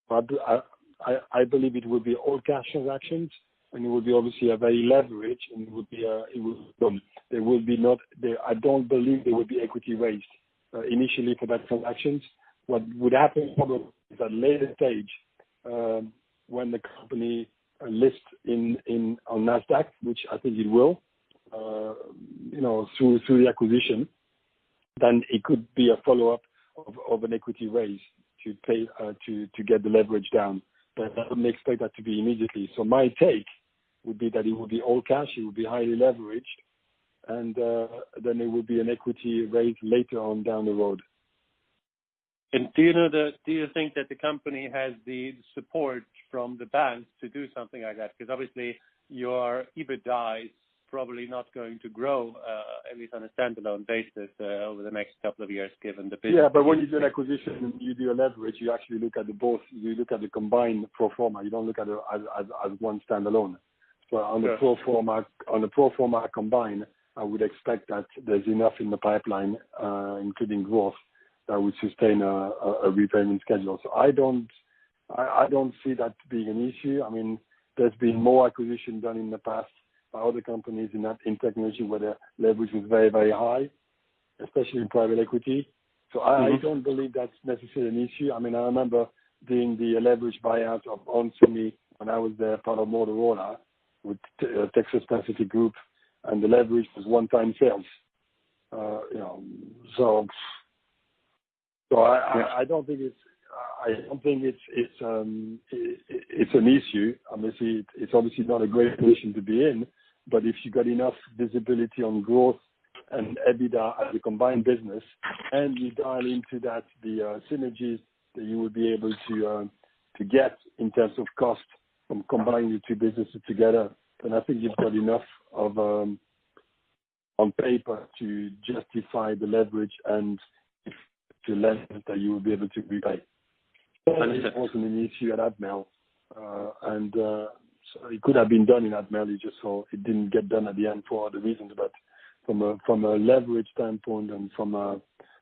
I believe it would be all cash transactions, and it would be obviously a very leverage, and there will be not. I don't believe there would be equity raised initially for that transactions. What would happen probably is at a later stage when the company lists on NASDAQ, which I think it will, through the acquisition, then it could be a follow-up of an equity raise to pay to get the leverage down. But I wouldn't expect that to be immediately. So my take would be that it would be all cash, it would be highly leveraged, and then there would be an equity raise later on down the road. And do you think that the company has the support from the banks to do something like that? Because obviously your EBITDA is probably not going to grow, at least on a standalone basis, over the next couple of years, given the business. Yeah, but when you do an acquisition and you do a leverage, you actually look at you look at the combined pro forma. You don't look at it as one standalone. So on the pro forma combined, I would expect that there's enough in the pipeline, including growth, that would sustain a repayment schedule. So I don't see that being an issue. I mean, there's been more acquisition done in the past by other companies in technology where the leverage was very, very high, especially in private equity. So I don't believe that's necessarily an issue. I mean, I remember doing the leverage buyout of onsemi when I was there, part of Motorola with Texas Pacific Group, and the leverage was one-time sales. So I don't think it's an issue. Obviously, it's obviously not a great position to be in, but if you got enough visibility on growth and EBITDA as a combined business, and you dial into that the synergies that you would be able to get in terms of cost from combining the two businesses together, then I think you've got enough of on paper to justify the leverage and to lend that you will be able to repay. It wasn't an issue at Admel, and so it could have been done in Admel. You just saw it didn't get done at the end for other reasons. But from a leverage standpoint and from a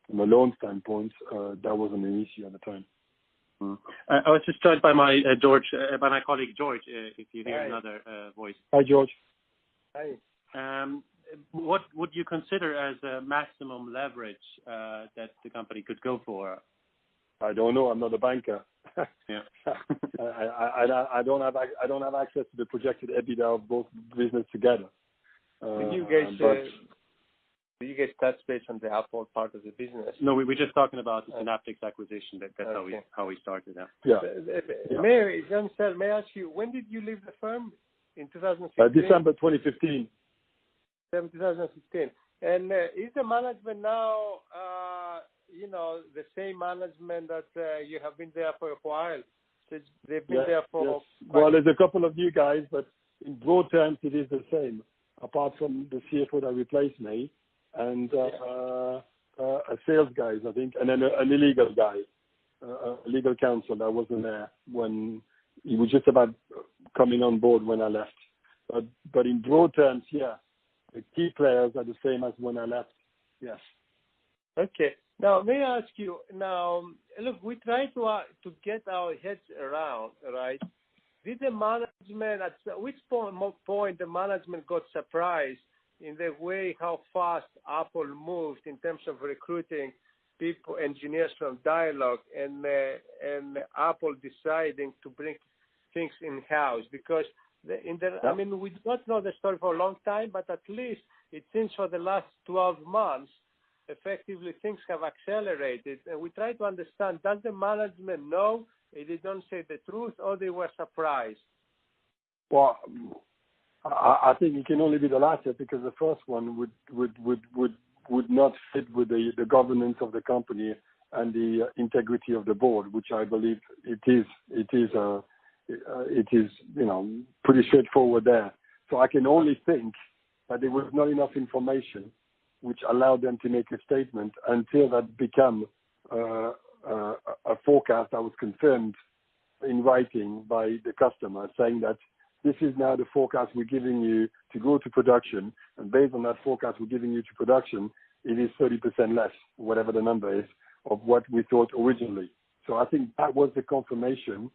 loan standpoint, that wasn't an issue at the time. I was just joined by my colleague George. If you hear another voice. Hi, George. Hi. What would you consider as a maximum leverage that the company could go for? I don't know. I'm not a banker. Yeah. I don't have access to the projected EBITDA of both business together. Do you guys touch base on the Apple part of the business? No, we're just talking about the Synaptics acquisition. That's how we started that. Yeah. Jean-Michel, may I ask you, when did you leave the firm? In 2016? December 2015. 2015. And is the management now, the same management that you have been there for a while? So they've been there for... Yes. Well, there's a couple of new guys, but in broad terms, it is the same, apart from the CFO that replaced me and a sales guy, I think, and then an illegal guy, a legal counsel that wasn't there when he was just about coming on board when I left. But in broad terms, yeah. The key players are the same as when I left. Yes. Okay. Now, may I ask you, look, we try to get our heads around, right? Did the management, at which point the management got surprised in the way how fast Apple moved in terms of recruiting people, engineers from Dialog, and Apple deciding to bring things in-house? Because I mean, we do not know the story for a long time, but at least it seems for the last 12 months, effectively things have accelerated. And we try to understand, does the management know they don't say the truth, or they were surprised? Well, I think it can only be the latter, because the first one would not fit with the governance of the company and the integrity of the board, which I believe it is pretty straightforward there. So I can only think that there was not enough information which allowed them to make a statement until that became a forecast that was confirmed in writing by the customer, saying that this is now the forecast we're giving you to go to production, and based on that forecast we're giving you to production, it is 30% less, whatever the number is, of what we thought originally. So I think that was the confirmation